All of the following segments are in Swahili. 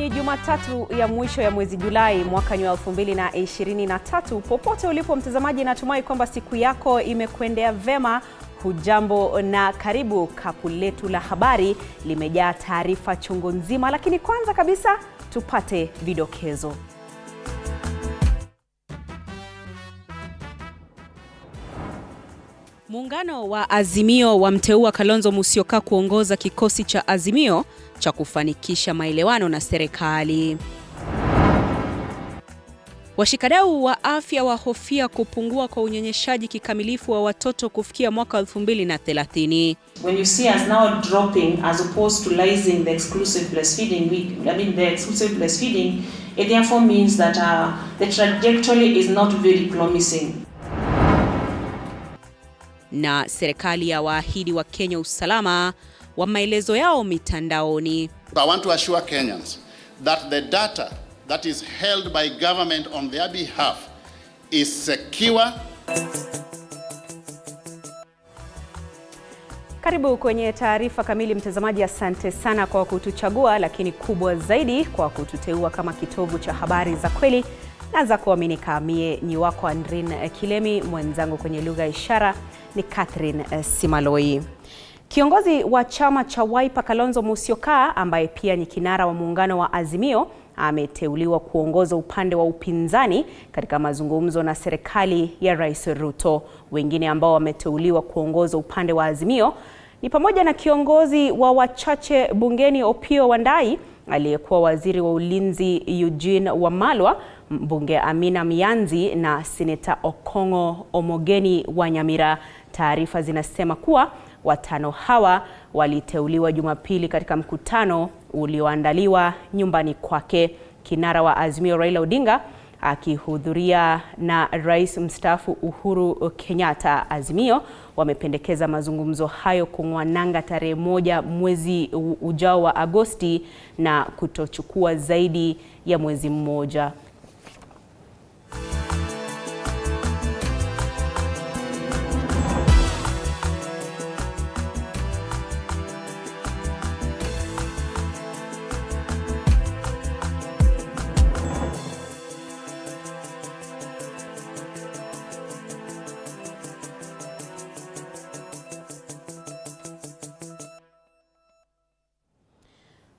Ni Jumatatu ya mwisho ya mwezi Julai mwaka 2023. Popote ulipo mtazamaji, natumai kwamba siku yako imekwendea vema. Hujambo na karibu. Kapu letu la habari limejaa taarifa chungu nzima, lakini kwanza kabisa tupate vidokezo. Muungano wa Azimio wamteua Kalonzo Musyoka kuongoza kikosi cha Azimio cha kufanikisha maelewano na serikali. Washikadau wa afya wahofia kupungua kwa unyonyeshaji kikamilifu wa watoto kufikia mwaka 2030. When you see us now dropping as opposed to rising the exclusive breastfeeding, the exclusive breastfeeding, it therefore means that the trajectory is not very promising. Na serikali ya waahidi wa Kenya usalama wa maelezo yao mitandaoni. I want to assure Kenyans that the data that is held by government on their behalf is secure. Karibu kwenye taarifa kamili mtazamaji. Asante sana kwa kutuchagua, lakini kubwa zaidi kwa kututeua kama kitovu cha habari za kweli na za kuaminika. Mie ni wako Andrin Kilemi, mwenzangu kwenye lugha ya ishara ni Catherine Simaloi. Kiongozi wa chama cha Wiper Kalonzo Musyoka, ambaye pia ni kinara wa muungano wa Azimio, ameteuliwa kuongoza upande wa upinzani katika mazungumzo na serikali ya Rais Ruto. Wengine ambao wameteuliwa kuongoza upande wa Azimio ni pamoja na kiongozi wa wachache bungeni Opiyo Wandayi, aliyekuwa waziri wa ulinzi Eugene Wamalwa, mbunge Amina Mianzi na seneta Okongo Omogeni wa Nyamira. Taarifa zinasema kuwa watano hawa waliteuliwa Jumapili katika mkutano ulioandaliwa nyumbani kwake. Kinara wa Azimio Raila Odinga akihudhuria na Rais mstaafu Uhuru Kenyatta. Azimio wamependekeza mazungumzo hayo kung'oa nanga tarehe 1 mwezi ujao wa Agosti na kutochukua zaidi ya mwezi mmoja.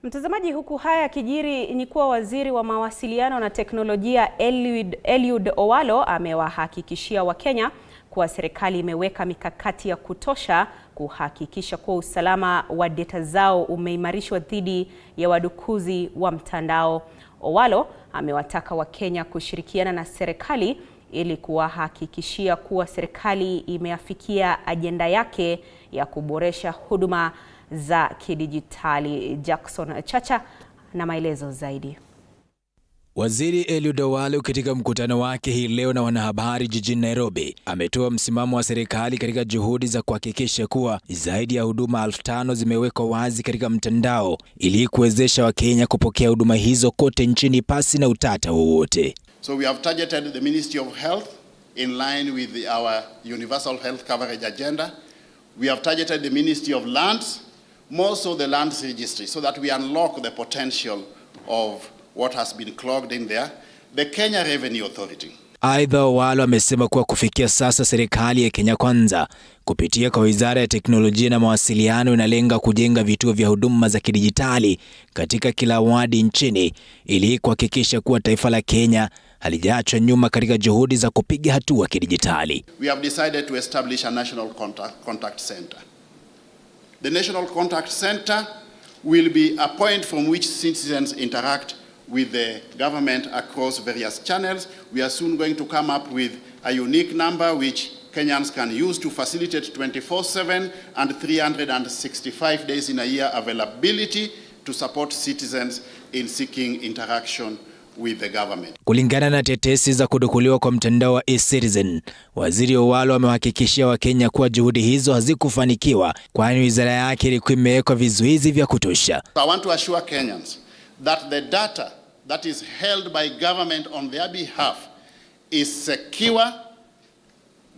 Mtazamaji, huku haya kijiri ni kuwa waziri wa mawasiliano na teknolojia Eliud Owalo amewahakikishia Wakenya kuwa serikali imeweka mikakati ya kutosha kuhakikisha kuwa usalama wa data zao umeimarishwa dhidi ya wadukuzi wa mtandao. Owalo amewataka Wakenya kushirikiana na serikali ili kuwahakikishia kuwa serikali imeafikia ajenda yake ya kuboresha huduma za kidijitali. Jackson Chacha na maelezo zaidi. Waziri Eliud Owalo katika mkutano wake hii leo na wanahabari jijini Nairobi ametoa msimamo wa serikali katika juhudi za kuhakikisha kuwa zaidi ya huduma 5,000 zimewekwa wazi katika mtandao ili kuwezesha Wakenya kupokea huduma hizo kote nchini pasi na utata wowote. So we have targeted the Ministry of Health in line with our universal health coverage agenda. We have targeted the Ministry of Lands, more so the Lands Registry, so that we unlock the potential of what has been clogged in there. The Kenya Revenue Authority. Aidha, Owalo amesema kuwa kufikia sasa serikali ya Kenya Kwanza kupitia kwa Wizara ya Teknolojia na Mawasiliano inalenga kujenga vituo vya huduma za kidijitali katika kila wadi nchini ili kuhakikisha kuwa taifa la Kenya halijaachwa nyuma katika juhudi za kupiga hatua kidijitali. We have decided to establish a national contact center. The National Contact Center will be a point from which citizens interact with the government across various channels. We are soon going to come up with a unique number which Kenyans can use to facilitate 24/7 and 365 days in a year availability to support citizens in seeking interaction with the government. Kulingana na tetesi za kudukuliwa kwa mtandao wa eCitizen, Waziri Owalo amewahakikishia Wakenya kuwa juhudi hizo hazikufanikiwa kwani wizara yake ilikuwa imeweka vizuizi vya kutosha. I want to assure Kenyans that the data that is held by government on their behalf is secure.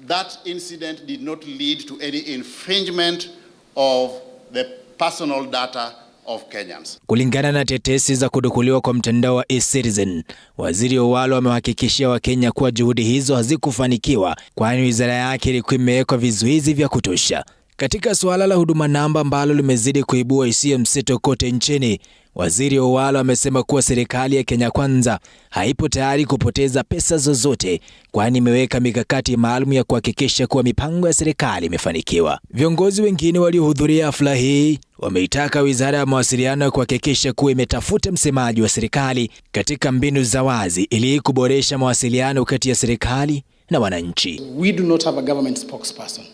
That incident did not lead to any infringement of the personal data of Kenyans. Kulingana na tetesi za kudukuliwa kwa mtandao wa eCitizen, Waziri Owalo amewahakikishia Wakenya kuwa juhudi hizo hazikufanikiwa, kwani wizara yake ilikuwa imeweka vizuizi vya kutosha. Katika suala la huduma namba ambalo limezidi kuibua hisia mseto kote nchini, Waziri Owalo amesema kuwa serikali ya Kenya Kwanza haipo tayari kupoteza pesa zozote, kwani imeweka mikakati maalum ya kuhakikisha kuwa mipango ya serikali imefanikiwa. Viongozi wengine waliohudhuria hafla hii wameitaka Wizara ya Mawasiliano kuhakikisha kuwa imetafuta msemaji wa serikali katika mbinu za wazi ili kuboresha mawasiliano kati ya serikali na wananchi. We do not have a government spokesperson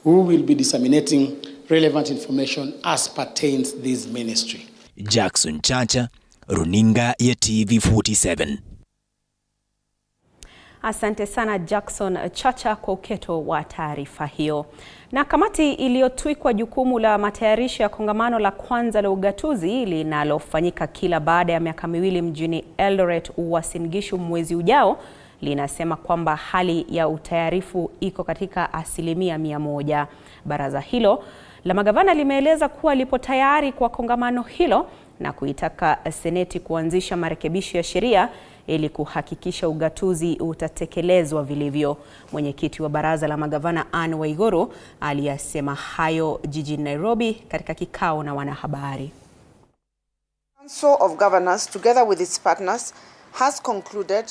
who will be disseminating relevant information as pertains this ministry. Jackson Chacha, Runinga ya TV47. Asante sana Jackson Chacha kwa uketo wa taarifa hiyo. Na kamati iliyotwikwa jukumu la matayarisho ya kongamano la kwanza la ugatuzi linalofanyika kila baada ya miaka miwili mjini Eldoret, Uasin Gishu mwezi ujao, linasema kwamba hali ya utayarifu iko katika 100%. Baraza hilo la magavana limeeleza kuwa lipo tayari kwa kongamano hilo na kuitaka Seneti kuanzisha marekebisho ya sheria ili kuhakikisha ugatuzi utatekelezwa vilivyo. Mwenyekiti wa baraza la magavana Anne Waiguru aliyasema hayo jijini Nairobi katika kikao na wanahabari. Council of Governors, together with its partners, has concluded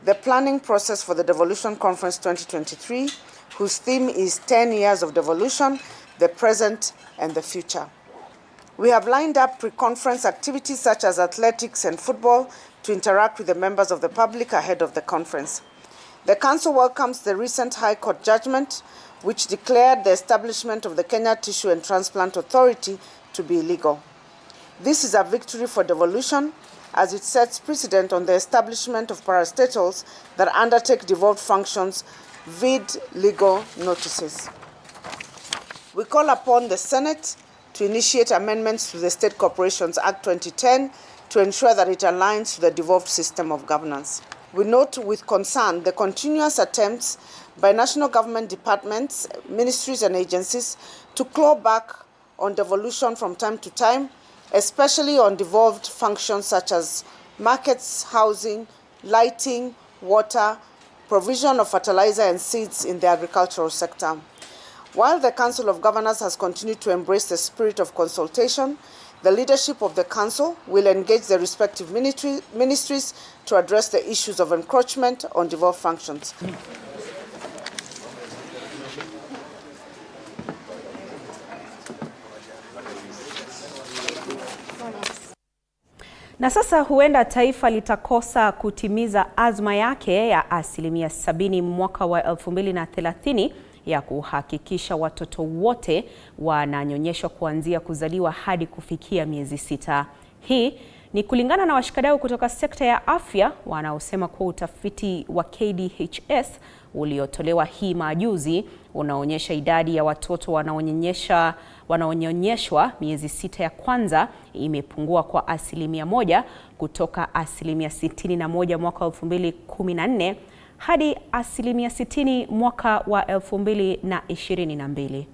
the planning process for the Devolution Conference 2023, whose theme is 10 years of devolution, the present and the future. We have lined up pre-conference activities such as athletics and football to interact with the members of the public ahead of the conference. The Council welcomes the recent High Court judgment, which declared the establishment of the Kenya Tissue and Transplant Authority to be illegal. This is a victory for devolution, as it sets precedent on the establishment of parastatals that undertake devolved functions vid legal notices. We call upon the Senate to initiate amendments to the State Corporations Act 2010 to ensure that it aligns to the devolved system of governance. We note with concern the continuous attempts by national government departments, ministries and agencies to claw back on devolution from time to time, especially on devolved functions such as markets, housing, lighting, water, provision of fertilizer and seeds in the agricultural sector. While the Council of Governors has continued to embrace the spirit of consultation, the leadership of the Council will engage the respective ministries to address the issues of encroachment on devolved functions. Na sasa huenda taifa litakosa kutimiza azma yake ya 70% mwaka wa 2030 ya kuhakikisha watoto wote wananyonyeshwa kuanzia kuzaliwa hadi kufikia miezi 6. Hii ni kulingana na washikadau kutoka sekta ya afya wanaosema kuwa utafiti wa KDHS uliotolewa hii majuzi unaonyesha idadi ya watoto wanaonyonyeshwa miezi 6 ya kwanza imepungua kwa 1% kutoka 61% mwaka 2014 hadi 60% mwaka wa 2022.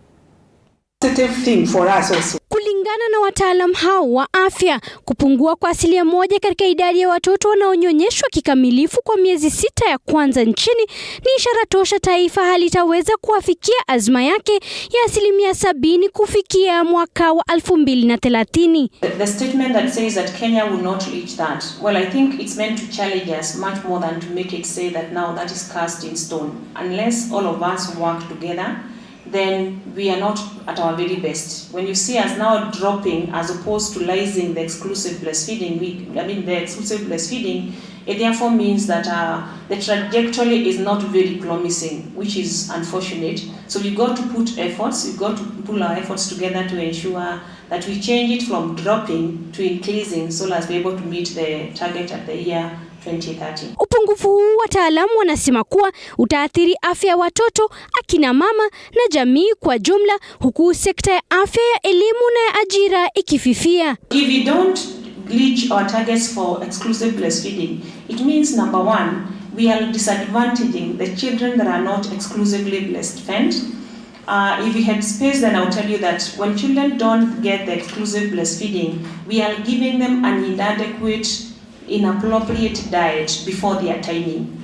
Kulingana na wataalam hao wa afya, kupungua kwa 1% katika idadi ya watoto wanaonyonyeshwa kikamilifu kwa miezi 6 ya kwanza nchini ni ishara tosha taifa halitaweza kuafikia azma yake ya 70% kufikia mwaka wa 2030. The statement that says that Kenya will not reach that, well, I think it's meant to challenge us much more than to make it say that now that is cast in stone. Unless all of us work together, then we are not at our very best. When you see us now dropping as opposed to rising the exclusive breastfeeding, the exclusive breastfeeding, it therefore means that the trajectory is not very promising, which is unfortunate. So we've got to put efforts, we've got to pull our efforts together to ensure that we change it from dropping to increasing so as we're able to meet the target at the year 2030. Upungufu huu wataalamu wanasema kuwa utaathiri afya ya watoto, akina mama na jamii kwa jumla, huku sekta ya afya ya elimu na ya ajira ikififia. If we don't reach our targets for exclusive breastfeeding, it means number one, we are disadvantaging the children that are not exclusively breastfed. If we had space, then I'll tell you that when children don't get the exclusive breastfeeding, we are giving them an inadequate, inappropriate diet before their timing.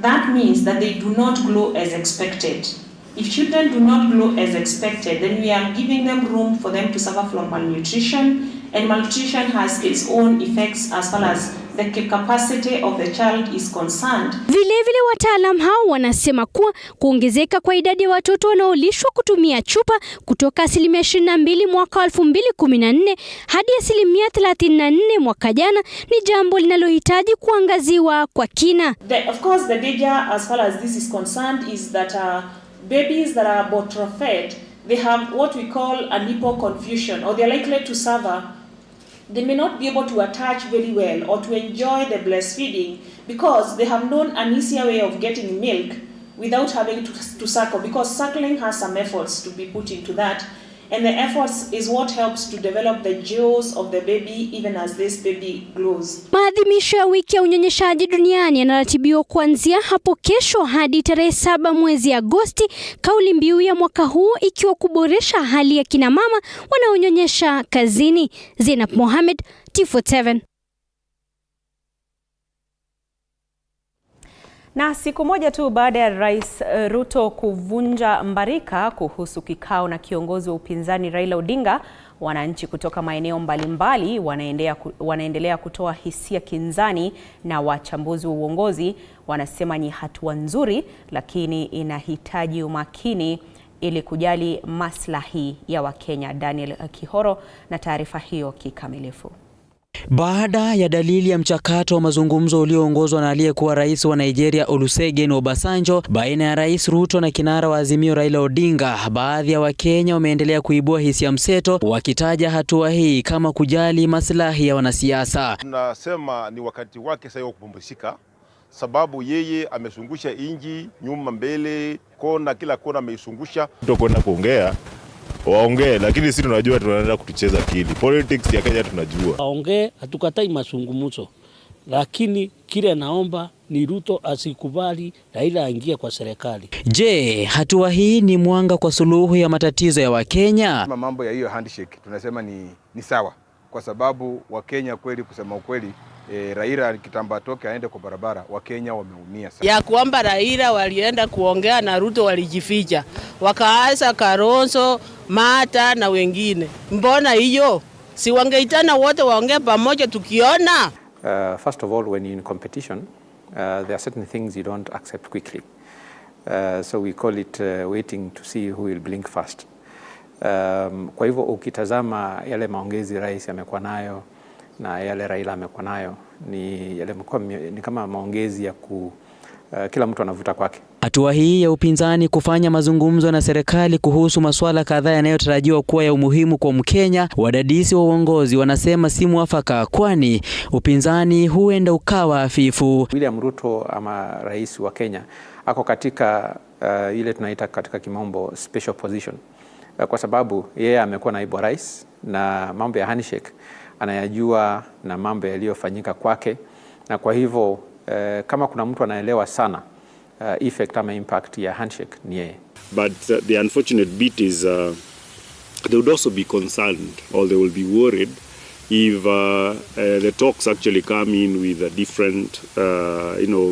That means that they do not grow as expected. If children do not grow as expected, then we are giving them room for them to suffer from malnutrition, and malnutrition has its own effects as far as the capacity of the child is concerned. Vilevile wataalam hao wanasema kuwa kuongezeka kwa idadi ya watoto wanaolishwa kutumia chupa kutoka 22% mwaka 2014 hadi 34% mwaka jana ni jambo linalohitaji kuangaziwa kwa kina. Of course, the danger as far as this is concerned is that babies that are bottle fed, they have what we call a nipple confusion, or they are likely to suffer. They may not be able to attach very well or to enjoy the breastfeeding because they have known an easier way of getting milk without having to suckle, because suckling has some efforts to be put into that, and the efforts is what helps to develop the jaws of the baby even as this baby grows. Maadhimisho ya wiki ya unyonyeshaji duniani yanaratibiwa kuanzia hapo kesho hadi tarehe 7 mwezi Agosti, kauli mbiu ya mwaka huu ikiwa kuboresha hali ya kina mama wanaonyonyesha kazini. Zainab Mohamed, T47. Na siku moja tu baada ya Rais Ruto kuvunja mbarika kuhusu kikao na kiongozi wa upinzani Raila Odinga, wananchi kutoka maeneo mbalimbali wanaendelea kutoa hisia kinzani, na wachambuzi wa uongozi wanasema ni hatua nzuri, lakini inahitaji umakini ili kujali maslahi ya Wakenya. Daniel Kihoro na taarifa hiyo kikamilifu. Baada ya dalili ya mchakato wa mazungumzo ulioongozwa na aliyekuwa rais wa Nigeria Olusegun Obasanjo baina ya Rais Ruto na kinara wa Azimio Raila Odinga, baadhi ya Wakenya wameendelea kuibua hisia mseto, wakitaja hatua hii kama kujali maslahi ya wanasiasa. Tunasema ni wakati wake sasa wa kupumzika, sababu yeye amesungusha inji nyuma mbele, kona kila kona ameisungusha. Tutakwenda kuongea waongee, lakini sisi tunajua tunaenda kutucheza akili. Politics ya Kenya tunajua. Waongee, hatukatai mazungumzo, lakini kile naomba ni Ruto asikubali Raila aingie kwa serikali. Je, hatua hii ni mwanga kwa suluhu ya matatizo ya Wakenya? Mambo ya hiyo handshake tunasema ni sawa, kwa sababu Wakenya kweli, kusema ukweli, Raila kitamba toke aende kwa barabara, Wakenya wameumia sana. Ya kwamba Raila walienda kuongea na Ruto walijificha, wakaanza Kalonzo, Mata na wengine. Mbona hiyo? Si wangeitana wote waongee pamoja tukiona? First of all, when you're in competition, there are certain things you don't accept quickly. So we call it waiting to see who will blink first. Kwa hivyo ukitazama yale maongezi rais amekuwa nayo na yale Raila amekuwa nayo, ni kama maongezi ya kila mtu anavuta kwake. Hatua hii ya upinzani kufanya mazungumzo na serikali kuhusu masuala kadhaa yanayotarajiwa kuwa ya umuhimu kwa Mkenya, wadadisi wa uongozi wanasema si mwafaka, kwani upinzani huenda ukawa hafifu. William Ruto ama rais wa Kenya ako katika ile tunaita katika kimombo special position, kwa sababu yeye amekuwa naibu rais na mambo ya handshake anayajua na mambo yaliyofanyika kwake, na kwa hivyo kama kuna mtu anaelewa sana effect ama impact ya handshake ni yeye. But the unfortunate bit is they would also be concerned, or they will be worried if the talks actually come in with a different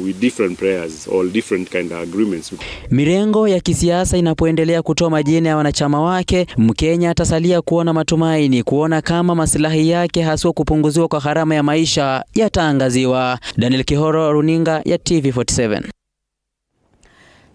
with different prayers or different kind of agreements. Mirengo ya kisiasa inapoendelea kutoa majina ya wanachama wake, Mkenya atasalia kuona matumaini, kuona kama maslahi yake haswa kupunguziwa kwa gharama ya maisha yataangaziwa. Daniel Kihoro, runinga ya TV47.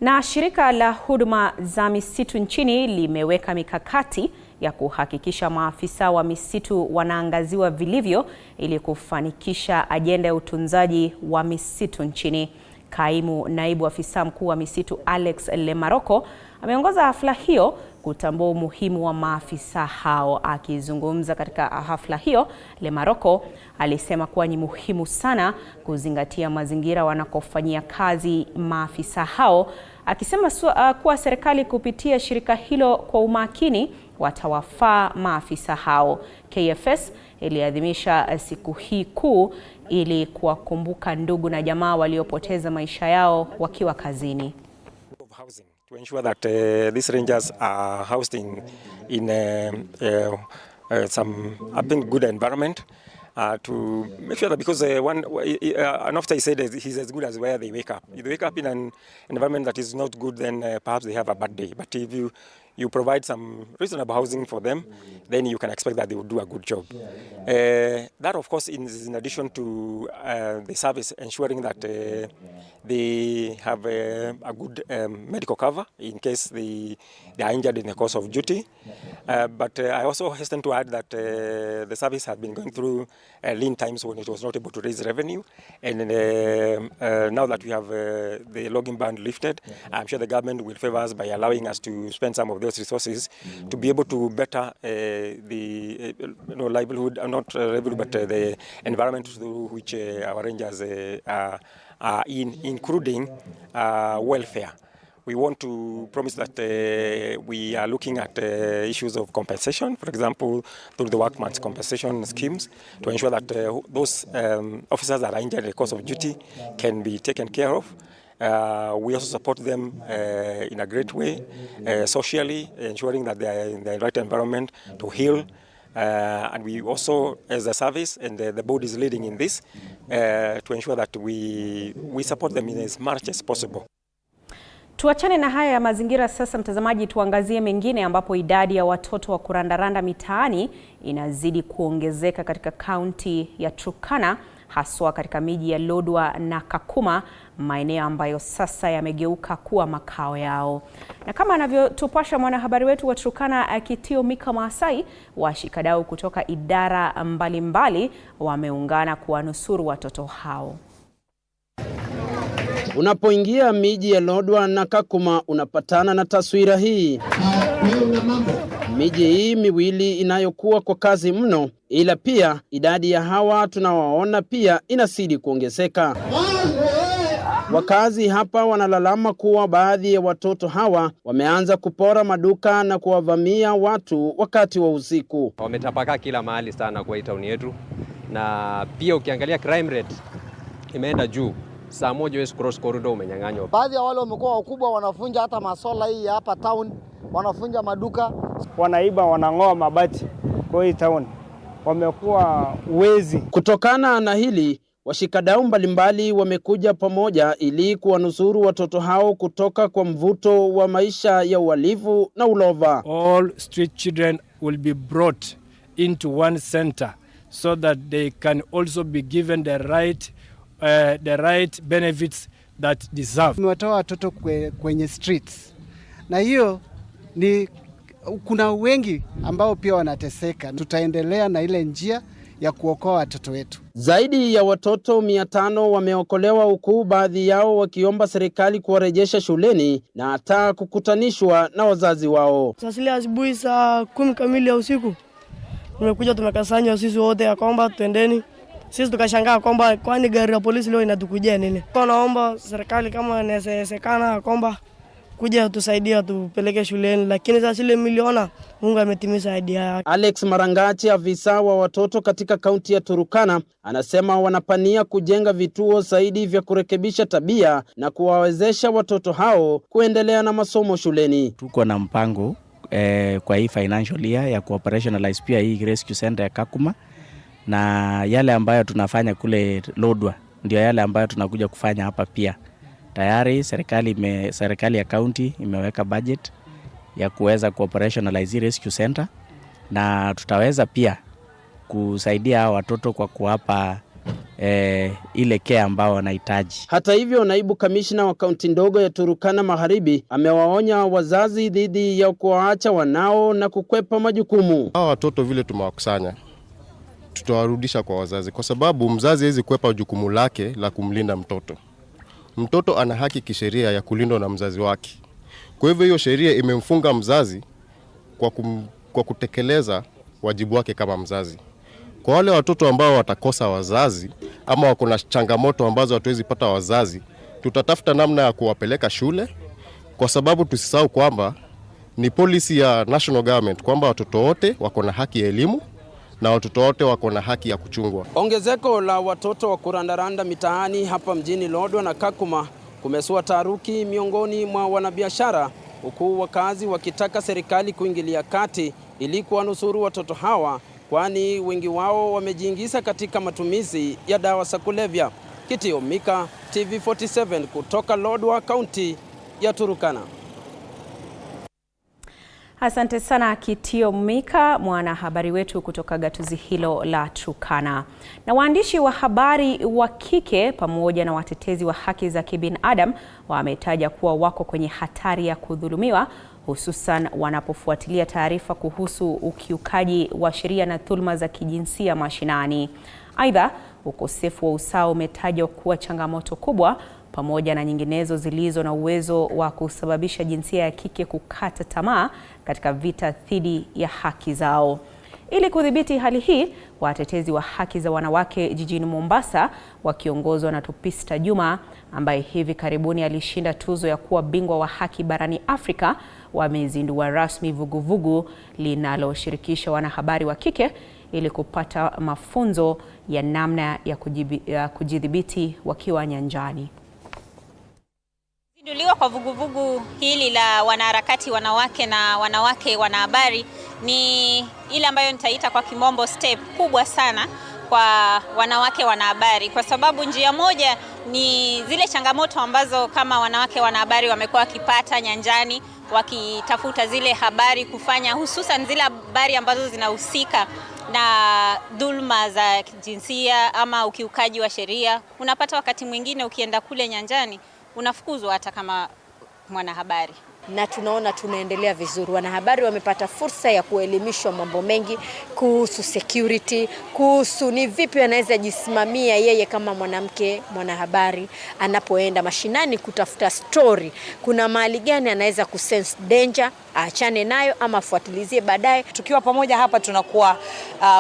Na shirika la huduma za misitu nchini limeweka mikakati ya kuhakikisha maafisa wa misitu wanaangaziwa vilivyo ili kufanikisha ajenda ya utunzaji wa misitu nchini. Kaimu naibu afisa mkuu wa misitu Alex Lemaroko ameongoza hafla hiyo kutambua umuhimu wa maafisa hao. Akizungumza katika hafla hiyo, Lemaroko alisema kuwa ni muhimu sana kuzingatia mazingira wanakofanyia kazi maafisa hao, akisema kuwa serikali kupitia shirika hilo kwa umakini watawafaa maafisa hao. KFS iliadhimisha siku hii kuu ili kuwakumbuka ndugu na jamaa waliopoteza maisha yao wakiwa kazini. to ensure that these rangers are housed in some good environment. To make sure that, because an officer said he's as good as where they wake up. If they wake up in an environment that is not good, then perhaps they have a bad day. But if you provide some reasonable housing for them, then you can expect that they will do a good job. That, of course, is in addition to the service ensuring that they have a good medical cover in case they are injured in the course of duty. But I also hasten to add that the service had been going through lean times when it was not able to raise revenue. And now that we have the logging ban lifted, I'm sure the government will favor us by allowing us to spend some of those resources to be able to better the livelihood, not livelihood, but the environment through which our rangers are in, including welfare. We want to promise that we are looking at issues of compensation, for example, through the workman's compensation schemes, to ensure that those officers that are injured in the course of duty can be taken care of. We also support them in a great way, socially, ensuring that they are in the right environment to heal. And we also, as a service, and the board is leading in this, to ensure that we support them in as much as possible. Tuachane na haya ya mazingira sasa, mtazamaji, tuangazie mengine ambapo idadi ya watoto wa kurandaranda mitaani inazidi kuongezeka katika kaunti ya Turkana, haswa katika miji ya Lodwar na Kakuma, maeneo ambayo sasa yamegeuka kuwa makao yao. Na kama anavyotupasha mwanahabari wetu wa Turkana Kitio Mika Maasai, washikadau kutoka idara mbalimbali wameungana kuwanusuru watoto hao. Unapoingia miji ya Lodwar na Kakuma unapatana na taswira hii. Miji hii miwili inayokuwa kwa kasi mno, ila pia idadi ya hawa tunawaona pia inazidi kuongezeka. Wakazi hapa wanalalama kuwa baadhi ya watoto hawa wameanza kupora maduka na kuwavamia watu wakati wa usiku. Wametapakaa kila mahali sana kwa town yetu, na pia ukiangalia crime rate imeenda juu. Saa moja wewe cross corridor umenyang'anywa. Baadhi ya wale wamekuwa wakubwa wanafunja hata masola hii hapa town, wanafunja maduka, wanaiba, wanang'oa mabati kwa hii town. Wamekuwa wezi. Kutokana na hili, washikadau mbalimbali wamekuja pamoja ili kuwanusuru watoto hao kutoka kwa mvuto wa maisha ya uhalifu na ulova. All street children will be brought into one center so that they can also be given the right benefits that deserve. Tumewatoa watoto kwenye streets, na hiyo ni kuna wengi ambao pia wanateseka. Tutaendelea na ile njia ya kuokoa watoto wetu. Zaidi ya watoto 500 wameokolewa, huku baadhi yao wakiomba serikali kuwarejesha shuleni na hata kukutanishwa na wazazi wao. Sasa asubuhi saa 10 kamili ya usiku tumekuja tumekasanya sisi wote ya kwamba twendeni. Sisi tukashangaa kwamba kwani gari la polisi leo inatukujia nini? Naomba serikali kama inawezekana kwamba kuja tusaidia tupeleke shuleni, lakini sasa ile miliona Mungu ametimiza ahadi yake. Alex Marangati, afisa wa watoto katika kaunti ya Turkana, anasema wanapania kujenga vituo zaidi vya kurekebisha tabia na kuwawezesha watoto hao kuendelea na masomo shuleni. Tuko na mpango kwa hii financial year ya kuoperationalize pia hii rescue center ya Kakuma, na yale ambayo tunafanya kule Lodwar ndio yale ambayo tunakuja kufanya hapa pia. Tayari serikali ya county imeweka budget ya kuweza kuoperationalize rescue center, na tutaweza pia kusaidia hao watoto kwa kuwapa ile care ambao wanahitaji. Hata hivyo, naibu kamishna wa kaunti ndogo ya Turkana Magharibi amewaonya wazazi dhidi ya kuwaacha wanao na kukwepa majukumu. Hao watoto vile tumewakusanya, tutawarudisha kwa wazazi, kwa sababu mzazi hawezi kwepa jukumu lake la kumlinda mtoto. Mtoto ana haki kisheria ya kulindwa na mzazi wake. Kwa hivyo hiyo sheria imemfunga mzazi kwa kutekeleza wajibu wake kama mzazi. Kwa wale watoto ambao watakosa wazazi ama wako na changamoto ambazo hatuwezi pata wazazi, tutatafuta namna ya kuwapeleka shule, kwa sababu tusisahau kwamba ni policy ya national government kwamba watoto wote wako na haki ya elimu na watoto wote wako na haki ya kuchungwa. Ongezeko la watoto wa kurandaranda mitaani hapa mjini Lodwar na Kakuma kumesua taharuki miongoni mwa wanabiashara huku wakazi wakitaka serikali kuingilia kati ili kuwanusuru watoto hawa, kwani wengi wao wamejiingiza katika matumizi ya dawa za kulevya. Kitio Mika, TV47 kutoka Lodwar, kaunti ya Turkana. Asante sana Kitio Mika, mwanahabari wetu kutoka gatuzi hilo la Turkana. Na waandishi wa habari wa kike pamoja na watetezi wa haki za kibinadamu wametaja kuwa wako kwenye hatari ya kudhulumiwa, hususan wanapofuatilia taarifa kuhusu ukiukaji wa sheria na dhuluma za kijinsia mashinani. Aidha, ukosefu wa usawa umetajwa kuwa changamoto kubwa, pamoja na nyinginezo zilizo na uwezo wa kusababisha jinsia ya kike kukata tamaa katika vita dhidi ya haki zao. Ili kudhibiti hali hii, watetezi wa haki za wanawake jijini Mombasa wakiongozwa na Tupista Juma, ambaye hivi karibuni alishinda tuzo ya kuwa bingwa wa haki barani Afrika, wamezindua rasmi vuguvugu linaloshirikisha wanahabari wa kike ili kupata mafunzo ya namna ya kujidhibiti wakiwa nyanjani. Kuzinduliwa kwa vuguvugu hili la wanaharakati wanawake na wanawake wanahabari ni ile ambayo nitaita kwa kimombo step kubwa sana kwa wanawake wanahabari, kwa sababu njia moja ni zile changamoto ambazo kama wanawake wanahabari wamekuwa wakipata nyanjani wakitafuta zile habari kufanya, hususan zile habari ambazo zinahusika na dhulma za jinsia ama ukiukaji wa sheria. Unapata wakati mwingine ukienda kule nyanjani unafukuzwa hata kama mwanahabari. Na tunaona tunaendelea vizuri. Wanahabari wamepata fursa ya kuelimishwa mambo mengi kuhusu security, kuhusu ni vipi anaweza jisimamia yeye kama mwanamke mwanahabari anapoenda mashinani kutafuta story. Kuna mahali gani anaweza kusense danger, aachane nayo ama afuatilizie baadaye. Tukiwa pamoja hapa tunakuwa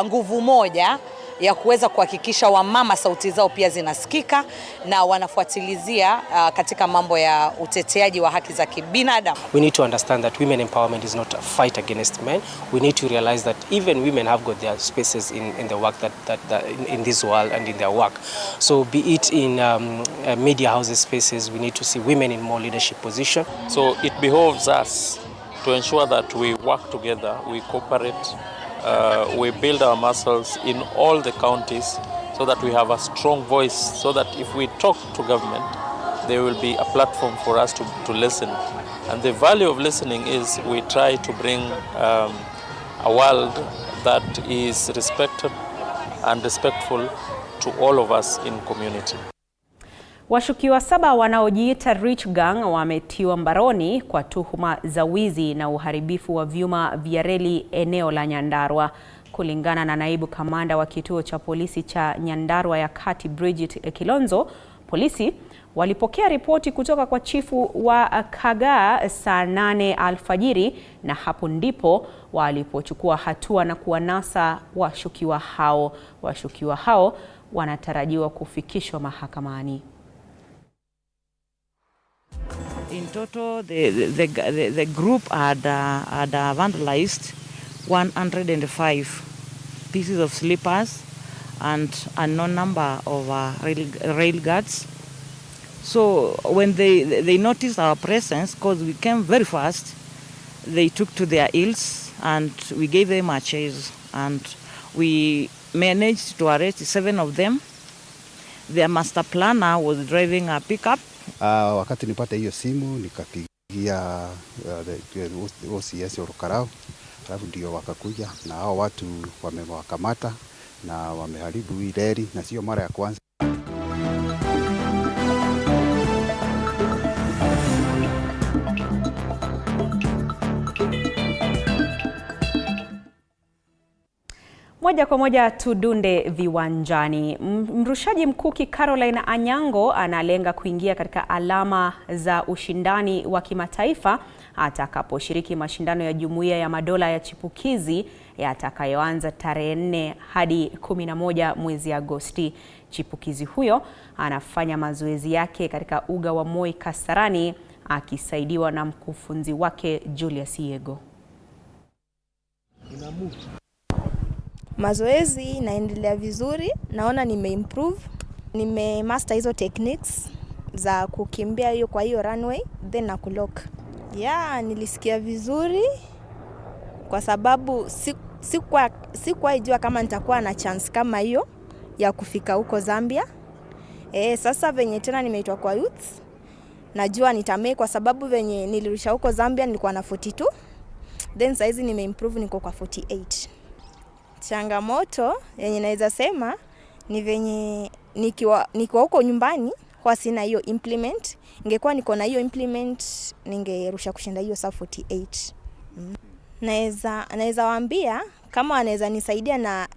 nguvu moja ya kuweza kuhakikisha wamama sauti zao pia zinasikika na wanafuatilizia katika mambo ya uteteaji wa haki za kibinadamu. We need to understand that women empowerment is not a fight against men. We need to realize that even women have got their spaces in the work that in this world and in their work. So be it in media houses spaces, we need to see women in more leadership position. So it behoves us to ensure that we work together, we cooperate, we build our muscles in all the counties so that we have a strong voice, so that if we talk to government, there will be a platform for us to listen. And the value of listening is we try to bring a world that is respected and respectful to all of us in community. Washukiwa 7 wanaojiita Rich Gang wametiwa mbaroni kwa tuhuma za wizi na uharibifu wa vyuma vya reli eneo la Nyandarua. Kulingana na naibu kamanda wa kituo cha polisi cha Nyandarua ya Kati Bridget Kilonzo, polisi walipokea ripoti kutoka kwa chifu wa Kagaa saa 8 alfajiri, na hapo ndipo walipochukua hatua na kuwanasa washukiwa hao. Washukiwa hao wanatarajiwa kufikishwa mahakamani. In total, the group had vandalized 105 pieces of slippers and a known number of rail guards. So when they noticed our presence, because we came very fast, they took to their heels and we gave them a chase, and we managed to arrest 7 of them. Their master planner was driving a pickup. Wakati nipata hiyo simu nikapigia OCS Orokarao, alafu ndio wakakuja na hao watu wamewakamata na wameharibu hii reli, na sio mara ya kwanza. Moja kwa moja tudunde viwanjani. Mrushaji mkuki Caroline Anyango analenga kuingia katika alama za ushindani wa kimataifa atakaposhiriki mashindano ya Jumuiya ya Madola ya Chipukizi yatakayoanza tarehe 4 hadi 11 mwezi Agosti. Chipukizi huyo anafanya mazoezi yake katika uga wa Moi Kasarani akisaidiwa na mkufunzi wake Julius Yego. Mazoezi inaendelea vizuri, naona nimeimprove, nimemaster hizo techniques za kukimbia hiyo kwa hiyo runway, then na kulock. Ya, nilisikia vizuri kwa sababu sikuwa ijua kama nitakuwa na chance kama hiyo ya kufika huko Zambia. Sasa venye tena nimeitwa kwa youth, najua nitamake kwa sababu venye nilirusha huko Zambia nilikuwa na 42. Then saizi nimeimprove niko kwa 48. Changamoto yenye naweza sema ni venye nikiwa huko nyumbani kwa sina hiyo implement. Ingekuwa niko na hiyo implement ningerusha kushinda hiyo saa 48. Naweza waambia kama wanaweza nisaidia na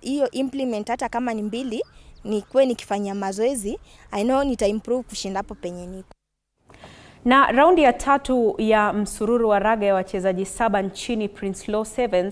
hiyo implement hata kama ni 2, nikuwe nikifanya mazoezi, I know nitaimprove kushinda hapo penye niko. Na raundi ya 3 ya msururu wa raga ya wachezaji 7 nchini Prince Law Sevens